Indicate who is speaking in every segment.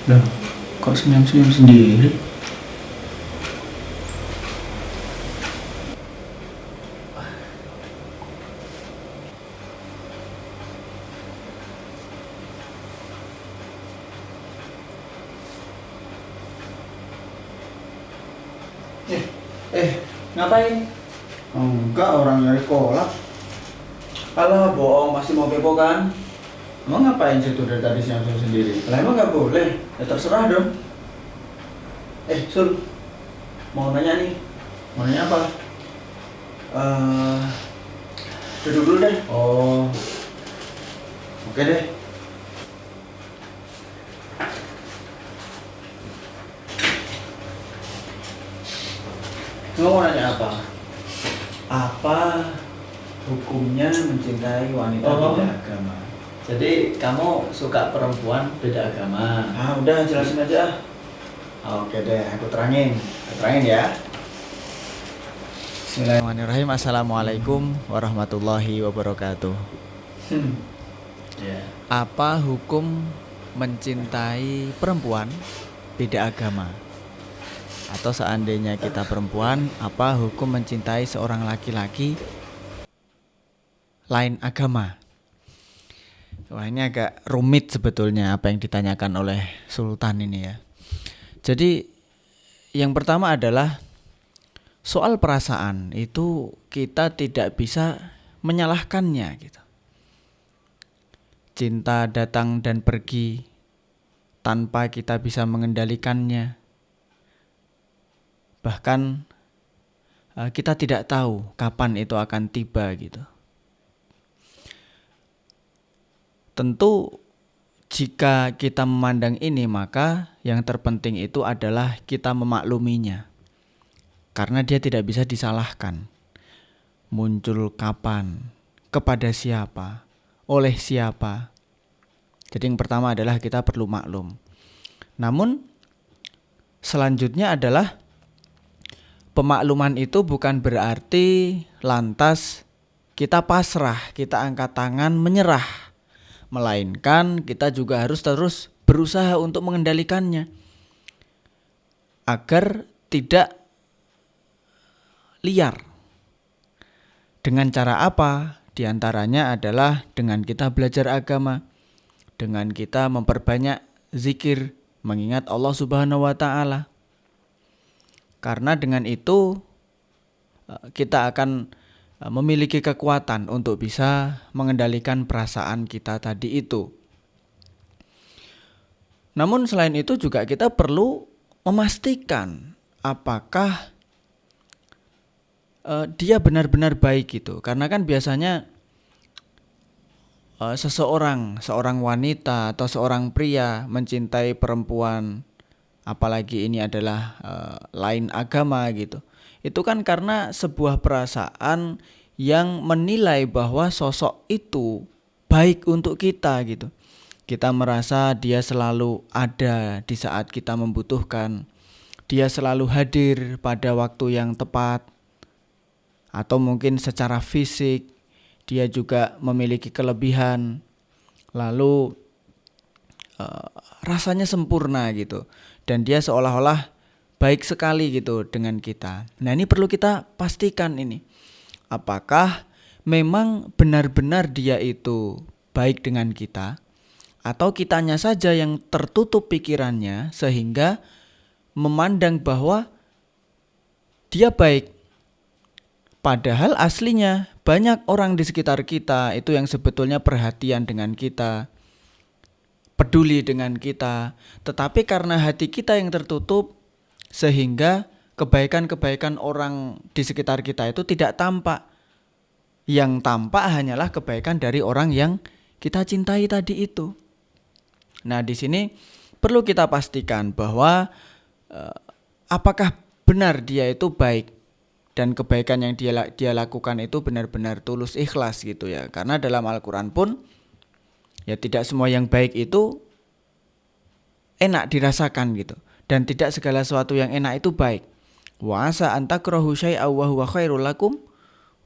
Speaker 1: Loh, kok senyum-senyum sendiri?
Speaker 2: Ngapain?
Speaker 1: Enggak, orang nyari kolak.
Speaker 2: Alah, bohong, masih mau kepo kan?
Speaker 1: Emang ngapain situ dari tadi senyum-senyum sendiri?
Speaker 2: Lah emang nggak boleh? Ya terserah dong. Sul, mau nanya nih.
Speaker 1: Mau nanya apa?
Speaker 2: Eh, Duduk dulu deh.
Speaker 1: Oh, oke deh.
Speaker 2: Kamu mau nanya apa? Apa hukumnya mencintai wanita beda agama?
Speaker 1: Jadi kamu suka perempuan beda agama?
Speaker 2: Udah jelasin aja.
Speaker 1: Oke deh, aku terangin ya. Bismillahirrahmanirrahim. Assalamualaikum warahmatullahi wabarakatuh. Apa hukum mencintai perempuan beda agama? Atau seandainya kita perempuan, apa hukum mencintai seorang laki-laki lain agama? Wah, ini agak rumit sebetulnya apa yang ditanyakan oleh Sultan ini ya. Jadi yang pertama adalah soal perasaan itu kita tidak bisa menyalahkannya gitu. Cinta datang dan pergi tanpa kita bisa mengendalikannya. Bahkan kita tidak tahu kapan itu akan tiba gitu. Tentu jika kita memandang ini, maka yang terpenting itu adalah kita memakluminya. Karena dia tidak bisa disalahkan. Muncul kapan, kepada siapa, oleh siapa. Jadi yang pertama adalah kita perlu maklum. Namun selanjutnya adalah pemakluman itu bukan berarti lantas kita pasrah, kita angkat tangan menyerah. Melainkan kita juga harus terus berusaha untuk mengendalikannya agar tidak liar. Dengan cara apa? Di antaranya adalah dengan kita belajar agama, dengan kita memperbanyak zikir, mengingat Allah Subhanahu wa taala. Karena dengan itu kita akan memiliki kekuatan untuk bisa mengendalikan perasaan kita tadi itu. Namun selain itu juga kita perlu memastikan apakah dia benar-benar baik gitu. Karena kan biasanya seorang wanita atau seorang pria mencintai perempuan, apalagi ini adalah lain agama gitu. Itu kan karena sebuah perasaan yang menilai bahwa sosok itu baik untuk kita gitu. Kita merasa dia selalu ada di saat kita membutuhkan. Dia selalu hadir pada waktu yang tepat. Atau mungkin secara fisik dia juga memiliki kelebihan. Lalu rasanya sempurna gitu. Dan dia seolah-olah baik sekali gitu dengan kita. Nah, ini perlu kita pastikan ini. Apakah memang benar-benar dia itu baik dengan kita, atau kitanya saja yang tertutup pikirannya sehingga memandang bahwa dia baik. Padahal aslinya banyak orang di sekitar kita itu yang sebetulnya perhatian dengan kita, peduli dengan kita, tetapi karena hati kita yang tertutup sehingga kebaikan-kebaikan orang di sekitar kita itu tidak tampak. Yang tampak hanyalah kebaikan dari orang yang kita cintai tadi itu. Nah, di sini perlu kita pastikan bahwa apakah benar dia itu baik dan kebaikan yang dia lakukan itu benar-benar tulus ikhlas gitu ya. Karena dalam Al-Qur'an pun ya tidak semua yang baik itu enak dirasakan gitu. Dan tidak segala sesuatu yang enak itu baik. Wa asa an takrahu syai'an wa huwa khairul lakum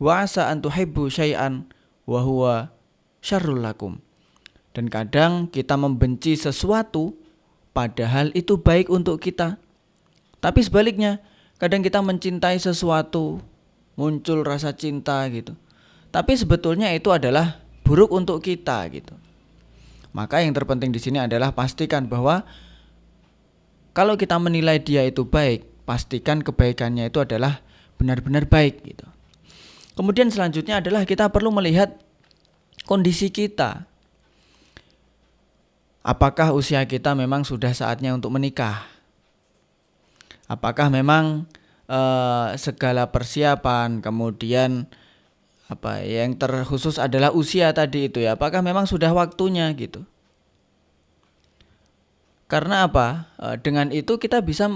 Speaker 1: wa asa an tuhibbu syai'an wa huwa syarrul lakum. Dan kadang kita membenci sesuatu padahal itu baik untuk kita. Tapi sebaliknya, kadang kita mencintai sesuatu, muncul rasa cinta gitu. Tapi sebetulnya itu adalah buruk untuk kita gitu. Maka yang terpenting di sini adalah pastikan bahwa kalau kita menilai dia itu baik, pastikan kebaikannya itu adalah benar-benar baik gitu. Kemudian selanjutnya adalah kita perlu melihat kondisi kita. Apakah usia kita memang sudah saatnya untuk menikah? Apakah memang segala persiapan, kemudian yang terkhusus adalah usia tadi itu ya, apakah memang sudah waktunya gitu? Karena apa? Dengan itu kita bisa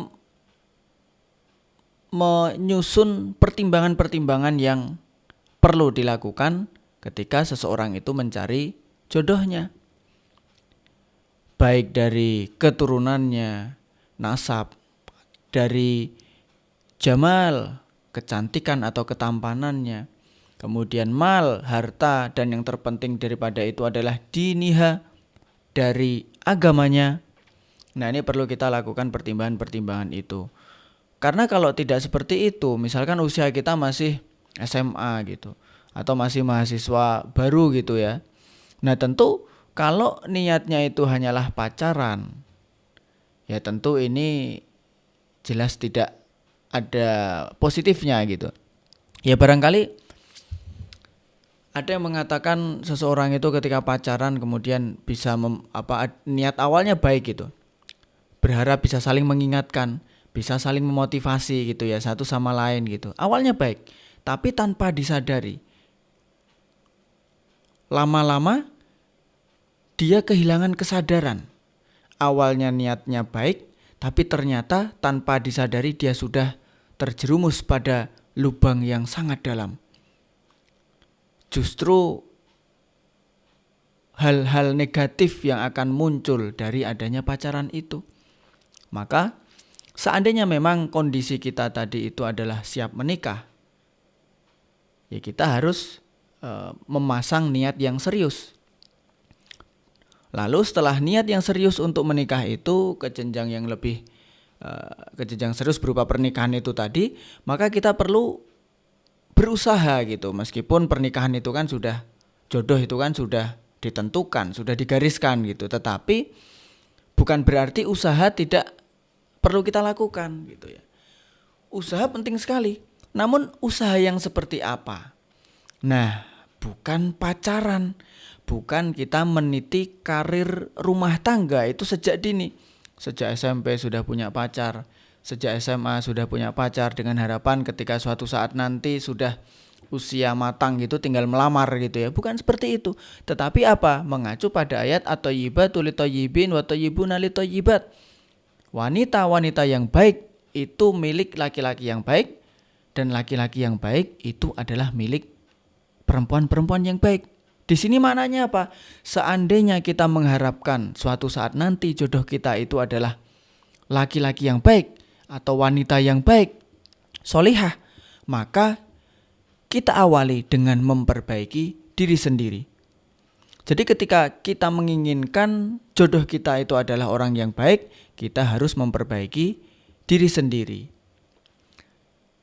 Speaker 1: menyusun pertimbangan-pertimbangan yang perlu dilakukan ketika seseorang itu mencari jodohnya. Baik dari keturunannya, nasab, dari jamal, kecantikan atau ketampanannya, kemudian mal, harta, dan yang terpenting daripada itu adalah diniha, dari agamanya. Nah, ini perlu kita lakukan pertimbangan-pertimbangan itu. Karena kalau tidak seperti itu, misalkan usia kita masih SMA gitu, atau masih mahasiswa baru gitu ya. Nah, tentu kalau niatnya itu hanyalah pacaran, ya tentu ini jelas tidak ada positifnya gitu. Ya barangkali ada yang mengatakan seseorang itu ketika pacaran kemudian bisa niat awalnya baik gitu. Berharap bisa saling mengingatkan, bisa saling memotivasi gitu ya, satu sama lain gitu. Awalnya baik, tapi tanpa disadari, lama-lama dia kehilangan kesadaran. Awalnya niatnya baik, tapi ternyata tanpa disadari dia sudah terjerumus pada lubang yang sangat dalam. Justru hal-hal negatif yang akan muncul dari adanya pacaran itu. Maka seandainya memang kondisi kita tadi itu adalah siap menikah, ya kita harus memasang niat yang serius. Lalu setelah niat yang serius untuk menikah itu ke jenjang yang lebih ke jenjang serius berupa pernikahan itu tadi, maka kita perlu berusaha gitu. Meskipun pernikahan itu kan sudah, jodoh itu kan sudah ditentukan, sudah digariskan gitu, tetapi bukan berarti usaha tidak perlu kita lakukan gitu ya. Usaha penting sekali. Namun usaha yang seperti apa? Nah, bukan pacaran, bukan kita meniti karir rumah tangga itu sejak dini. Sejak SMP sudah punya pacar, sejak SMA sudah punya pacar dengan harapan ketika suatu saat nanti sudah usia matang gitu tinggal melamar gitu ya. Bukan seperti itu. Tetapi apa? Mengacu pada ayat at-thayyibatu lit-thayyibin wa thayyibuna lit-thayyibat. Wanita-wanita yang baik itu milik laki-laki yang baik, dan laki-laki yang baik itu adalah milik perempuan-perempuan yang baik. Di sini maknanya apa? Seandainya kita mengharapkan suatu saat nanti jodoh kita itu adalah laki-laki yang baik atau wanita yang baik, solihah, maka kita awali dengan memperbaiki diri sendiri. Jadi ketika kita menginginkan jodoh kita itu adalah orang yang baik, kita harus memperbaiki diri sendiri.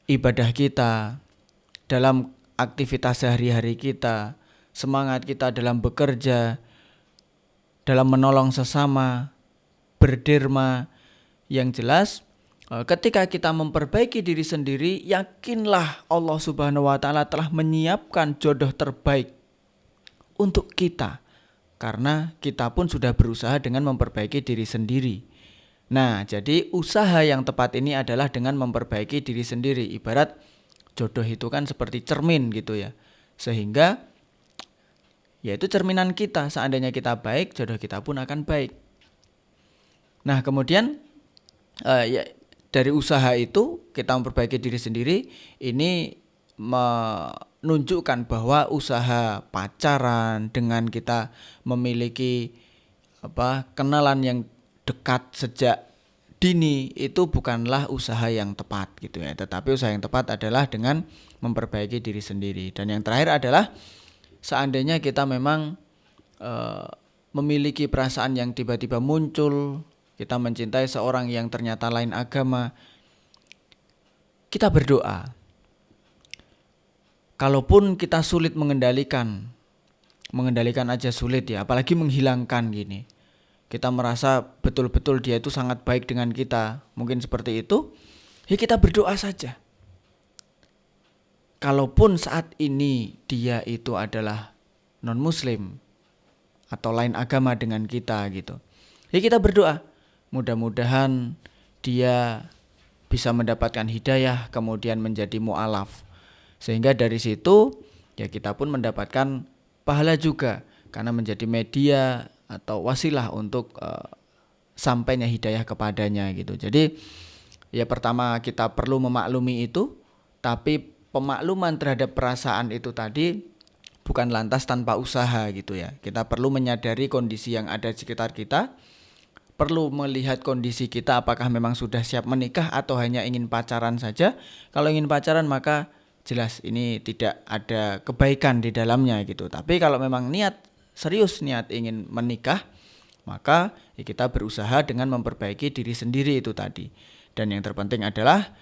Speaker 1: Ibadah kita, dalam aktivitas sehari-hari kita, semangat kita dalam bekerja, dalam menolong sesama, berderma, yang jelas ketika kita memperbaiki diri sendiri, yakinlah Allah Subhanahu wa taala telah menyiapkan jodoh terbaik untuk kita, karena kita pun sudah berusaha dengan memperbaiki diri sendiri. Nah, jadi usaha yang tepat ini adalah dengan memperbaiki diri sendiri. Ibarat jodoh itu kan seperti cermin gitu ya, sehingga yaitu cerminan kita. Seandainya kita baik, jodoh kita pun akan baik. Nah, kemudian dari usaha itu kita memperbaiki diri sendiri. Ini menunjukkan bahwa usaha pacaran dengan kita memiliki kenalan yang dekat sejak dini itu bukanlah usaha yang tepat gitu ya. Tetapi usaha yang tepat adalah dengan memperbaiki diri sendiri. Dan yang terakhir adalah seandainya kita memang memiliki perasaan yang tiba-tiba muncul kita mencintai seorang yang ternyata lain agama, kita berdoa. Kalaupun kita sulit mengendalikan aja sulit ya, apalagi menghilangkan gini. Kita merasa betul-betul dia itu sangat baik dengan kita, mungkin seperti itu, ya kita berdoa saja. Kalaupun saat ini dia itu adalah non-muslim atau lain agama dengan kita gitu, ya kita berdoa. Mudah-mudahan dia bisa mendapatkan hidayah kemudian menjadi mu'alaf. Sehingga dari situ ya kita pun mendapatkan pahala juga karena menjadi media atau wasilah untuk sampainya hidayah kepadanya gitu. Jadi ya pertama kita perlu memaklumi itu, tapi pemakluman terhadap perasaan itu tadi bukan lantas tanpa usaha gitu ya. Kita perlu menyadari kondisi yang ada di sekitar kita, perlu melihat kondisi kita apakah memang sudah siap menikah atau hanya ingin pacaran saja. Kalau ingin pacaran maka jelas ini tidak ada kebaikan di dalamnya gitu. Tapi kalau memang serius niat ingin menikah, maka ya kita berusaha dengan memperbaiki diri sendiri itu tadi. Dan yang terpenting adalah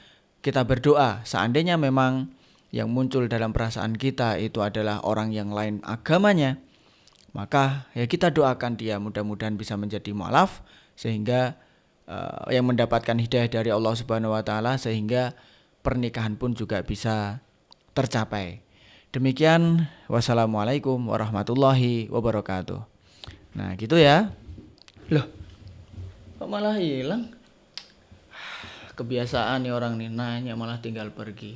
Speaker 1: kita berdoa. Seandainya memang yang muncul dalam perasaan kita itu adalah orang yang lain agamanya, maka ya kita doakan dia mudah-mudahan bisa menjadi mu'alaf, sehingga yang mendapatkan hidayah dari Allah Subhanahu wa taala, sehingga pernikahan pun juga bisa tercapai. Demikian, wassalamualaikum warahmatullahi wabarakatuh. Nah gitu ya. Loh, kok malah hilang? Kebiasaan nih orang nih, nanya malah tinggal pergi.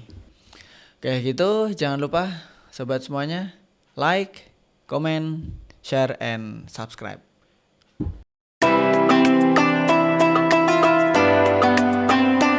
Speaker 1: Kayak gitu, jangan lupa sobat semuanya like, comment, share, and subscribe.